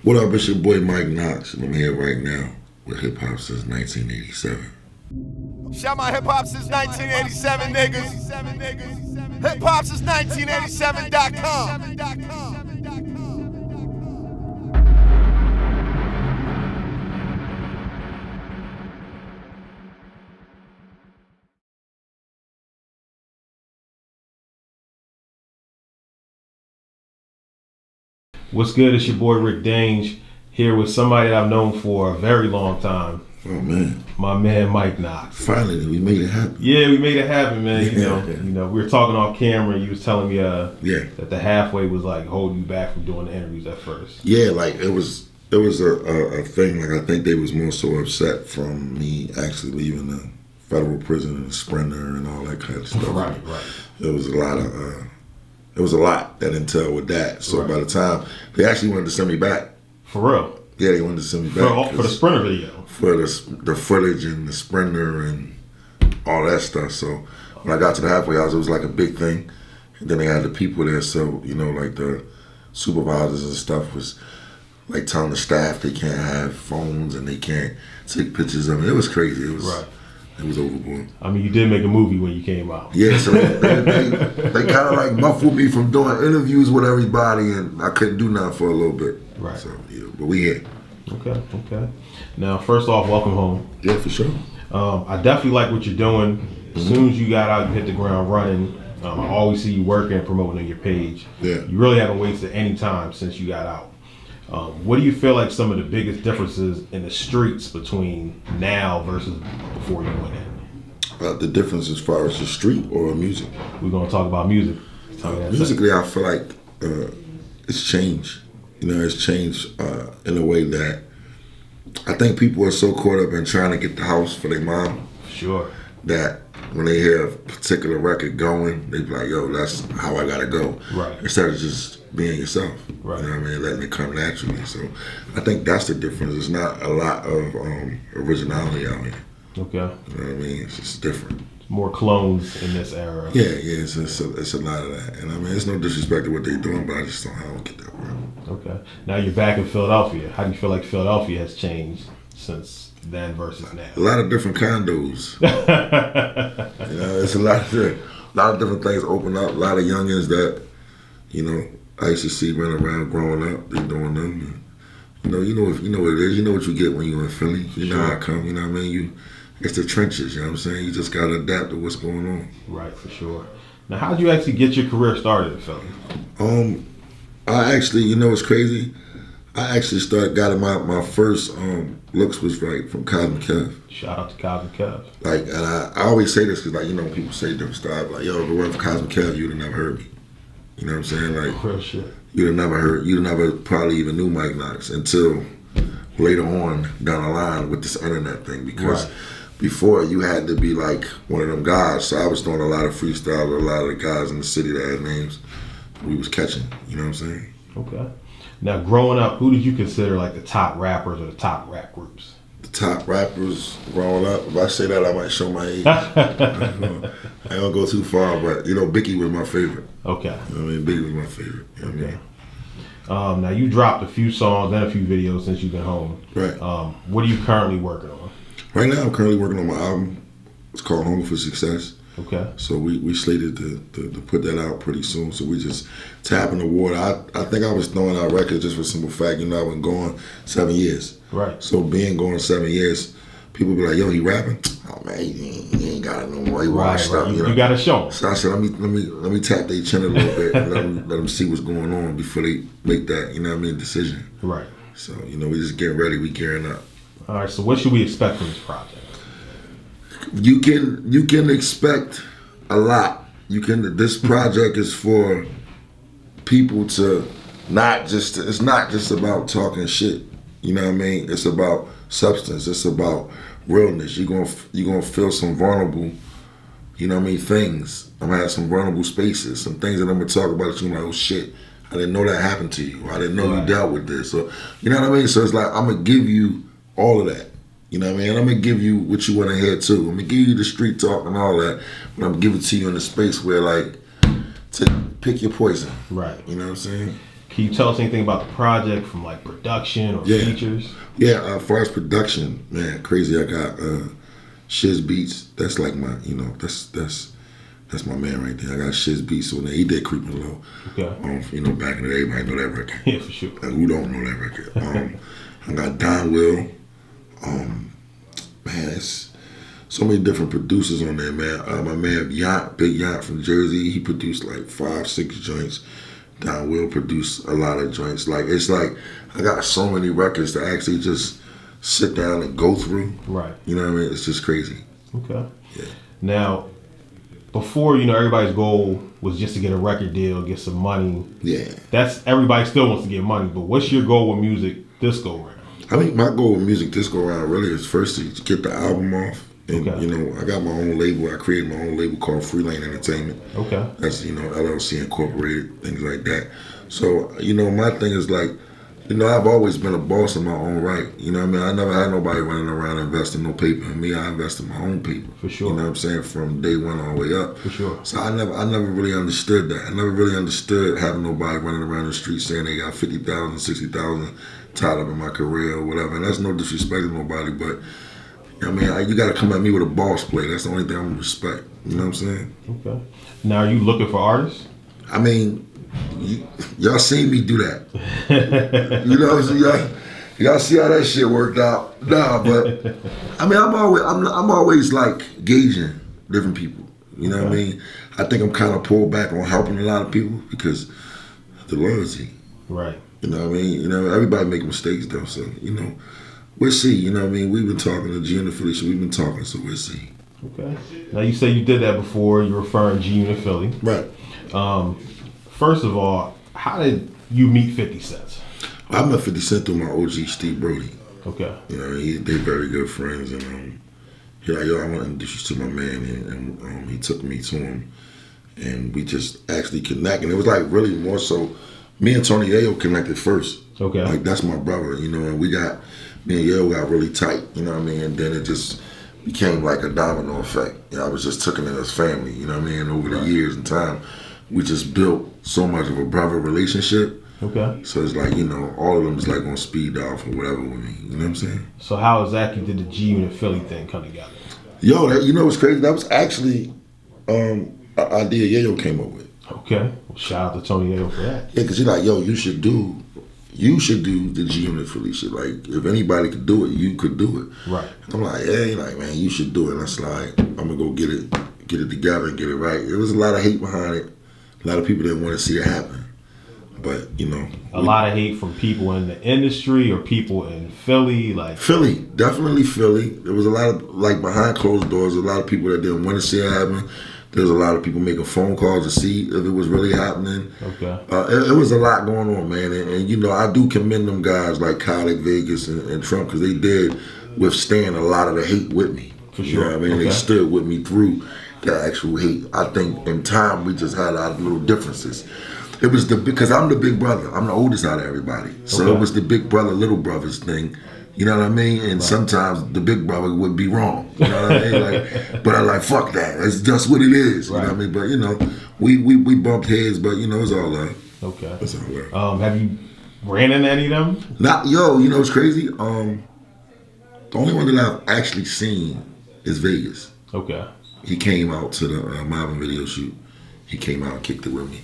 What up, it's your boy Mike Knox, and I'm here right now with hip hop since 1987. Shout my hip hop since 1987, niggas. Hip hop since 1987.com. What's good? It's your boy Rick Dange here with somebody that I've known for a very long time. Oh man, my man Mike Knox. Finally, we made it happen. Yeah, we made it happen, man. You know, we were talking off camera. You was telling me, that the halfway was like holding you back from doing the interviews at first. Yeah, like it was a thing. Like I think they was more so upset from me actually leaving the federal prison and the Sprinter and all that kind of stuff. Right. It was a lot of. It was a lot that entailed with that. So by the time they actually wanted to send me back. For real? Yeah, they wanted to send me back. For the Sprinter video? For the footage and the Sprinter and all that stuff. So when I got to the halfway house, it was like a big thing. And then they had the people there. So, you know, like the supervisors and stuff was like telling the staff they can't have phones and they can't take pictures of it. It was crazy. It was It was overboard. I mean, you did make a movie when you came out. Yeah, so they kind of like muffled me from doing interviews with everybody, and I couldn't do nothing for a little bit. Right. So, yeah, but we here. Okay. Now, first off, welcome home. Yeah, for sure. I definitely like what you're doing. As soon as you got out, you hit the ground running. I always see you working and promoting on your page. Yeah. You really haven't wasted any time since you got out. What do you feel like some of the biggest differences in the streets between now versus before you went in? The difference as far as the street or music? We're going to talk about music. Musically, I feel like it's changed. You know, it's changed in a way that I think people are so caught up in trying to get the house for their mom. Sure. That when they hear a particular record going, they be like, yo, that's how I got to go. Right. Instead of just being yourself. Right. You know what I mean? Letting it come naturally. So I think that's the difference. It's not a lot of originality out here. Okay. You know what I mean? It's just different. More clones in this era. Yeah, it's a lot of that. And I mean, it's no disrespect to what they're doing, but I don't get that word. Okay. Now you're back in Philadelphia. How do you feel like Philadelphia has changed since then versus now? A lot of different condos. You know, it's a lot of different things open up. A lot of youngins that, you know, I used to see running around growing up. They doing them. And, you know what it is. You know what you get when you're in Philly. You know how it come. You know what I mean? It's the trenches. You know what I'm saying? You just gotta adapt to what's going on. Right, for sure. Now, how did you actually get your career started in Philly? I actually, you know what's crazy? I actually got my first looks was right from Cosmic Kev. Shout out to Cosmic Kev. Like, and I always say this because, like, you know, when people say different stuff, like, yo, if it weren't for Cosmic Kev, you'd have never heard me. You know what I'm saying? Like, real shit. You'd have never probably even knew Mike Knox until later on down the line with this internet thing. Because before, you had to be like one of them guys. So I was doing a lot of freestyle with a lot of the guys in the city that had names. We was catching. You know what I'm saying? Okay. Now, growing up, who did you consider like the top rappers or the top rap groups? The top rappers growing up. If I say that, I might show my age. I ain't gonna go too far, but you know, Biggie was my favorite. Okay. You know what I mean? Biggie was my favorite. You know what I mean? Now, you dropped a few songs and a few videos since you've been home. Right. What are you currently working on? Right now, I'm currently working on my album. It's called Hunger for Success. Okay. So we slated to put that out pretty soon. So we just tapping the water. I think I was throwing out records just for the simple fact, you know, I've been going 7 years. Right. So being going 7 years, people be like, yo, he rapping? Oh man, he ain't got it no more. He washed up. You got to show him. So I said, let me tap their chin a little bit and let them see what's going on before they make that, you know what I mean, decision. Right. So, you know, we just getting ready, we gearing up. All right, so what should we expect from this project? You can expect a lot. This project is for people to it's not just about talking shit. You know what I mean? It's about substance. It's about realness. You're gonna feel some vulnerable, you know what I mean, things. I'm gonna have some vulnerable spaces, some things that I'm gonna talk about that you're like, oh shit, I didn't know that happened to you. I didn't know you dealt with this. So you know what I mean? So it's like I'm gonna give you all of that. You know what I mean? And I'm gonna give you what you want to hear too. I'm gonna give you the street talk and all that, but I'm gonna give it to you in a space where, like, to pick your poison. Right. You know what I'm saying? Can you tell us anything about the project from like production or features? Yeah, as far as production, man, crazy. I got Shiz Beats. That's like my, that's my man right there. I got Shiz Beats on there. He did Creepin' Low. Okay. Back in the day, everybody know that record. Yeah, for sure. Who don't know that record? I got Don Will. Man, it's so many different producers on there, man. My man Big Yacht from Jersey, he produced like 5, 6 joints. Don Will produced a lot of joints. It's like I got so many records to actually just sit down and go through. Right. You know what I mean? It's just crazy. Okay. Yeah. Now, before, everybody's goal was just to get a record deal, get some money. Yeah. Everybody still wants to get money, but what's your goal with music this go around? I think my goal with music this go around really is first to get the album off. And, Okay. I got my own label. I created my own label called Free Lane Entertainment. Okay. That's, LLC Incorporated, things like that. So, my thing is like, I've always been a boss in my own right. You know what I mean? I never had nobody running around investing no paper in me. I invested my own paper. For sure. You know what I'm saying? From day one all the way up. For sure. So I never really understood that. I never really understood having nobody running around the street saying they got 50,000, 60,000 tied up in my career or whatever. And that's no disrespect to nobody, but you got to come at me with a boss play. That's the only thing I'm gonna respect. You know what I'm saying? Okay. Now, are you looking for artists? I mean, y'all seen me do that. Y'all see how that shit worked out. Nah, but I mean, I'm always like gauging different people. You know what I mean? I think I'm kind of pulled back on helping a lot of people because the loyalty. Right. You know what I mean? Everybody make mistakes though, so we'll see. You know what I mean? We've been talking to G and Philly, we've been talking, so we'll see. Okay. Now you say you did that before. You're referring G Unit Philly. Right. First of all, how did you meet 50 Cent? I met 50 Cent through my OG Steve Brody. Okay. They're very good friends, and he like, yo, I want to introduce you to my man, and he took me to him, and we just actually connected. And it was like really more so, me and Tony Yayo connected first. Okay. Like that's my brother, and me and Yayo got really tight, you know what I mean? And then it just became like a domino effect. I was just taken in as family, you know what I mean? Over the years and time, we just built so much of a brother relationship. Okay. So it's like, all of them is like on speed dial for whatever with me. You know what I'm saying? So how exactly did the G Unit Philly thing come together? Yo, what's crazy? That was actually an idea Yayo came up with. Okay. Well, shout out to Tony Yayo for that. Yeah, because he's like, yo, you should do the G Unit Philly shit. Like, if anybody could do it, you could do it. Right. I'm like, hey, like, man, you should do it. And that's like, I'm gonna go get it together and get it right. There was a lot of hate behind it. A lot of people didn't want to see it happen. But, a lot of hate from people in the industry or people in Philly, like Philly, definitely Philly. There was a lot of, like, behind closed doors, a lot of people that didn't want to see it happen. There's a lot of people making phone calls to see if it was really happening. Okay. It was a lot going on, man. And I do commend them guys like Khaled, Vegas, and Trump, because they did withstand a lot of the hate with me. For sure. You know what I mean? Okay. They stood with me through the actual hate. I think in time we just had our little differences. It was because I'm the big brother. I'm the oldest out of everybody. So It was the big brother, little brothers thing. You know what I mean? And sometimes the big brother would be wrong. You know what I mean? But I'm like, fuck that. It's just what it is. You know what I mean? But we bumped heads, but it's all love. Okay. It's all love. Have you ran into any of them? It's crazy. The only one that I've actually seen is Vegas. Okay. He came out to the Marvin video shoot. He came out and kicked it with me.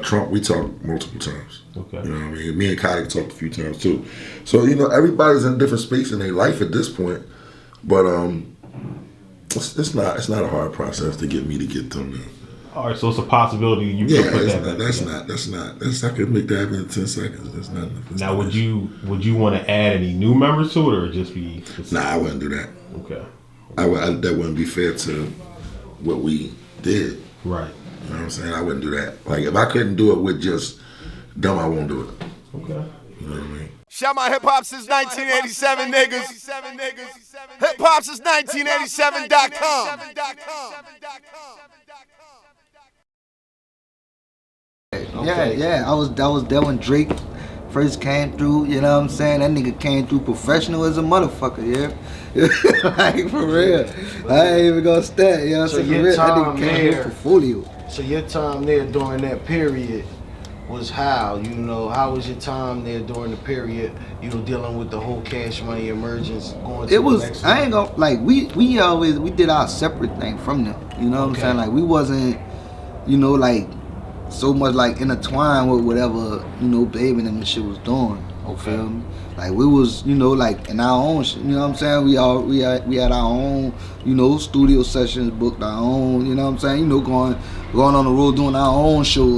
Trump, we talked multiple times. Okay. You know what I mean? Me and Khaled talked a few times too. So, everybody's in a different space in their life at this point. But it's not a hard process to get me to get them there. All right, so it's a possibility you could put that back. That's I could make that happen in 10 seconds. That's not enough. Now, would you want to add any new members to it, or just be? Nah, I wouldn't do that. Okay. That wouldn't be fair to what we did. Right. You know what I'm saying? I wouldn't do that. Like, if I couldn't do it with just them, I won't do it. Okay. You know what I mean? Shout my hip hop since 1987, niggas. Hip hop since 1987.com. Yeah. I was there when Drake first came through. You know what I'm saying? That nigga came through professional as a motherfucker. Yeah. Like, for real. I ain't even gonna stat. You know what I'm saying? For real, that nigga came through for folio. So your time there during that period, was how? You know, how was your time there during the period? You know, dealing with the whole Cash Money emergence going to It was, the next I ain't gonna, like, we did our separate thing from them. You know what I'm saying? Like, we wasn't, you know, like, so much, like, intertwined with whatever, you know, Baby and them and shit was doing. You feel me? Like, we was, you know, like, in our own shit. You know what I'm saying? We had our own, you know, studio sessions, booked our own, you know what I'm saying? You know, going on the road doing our own shows.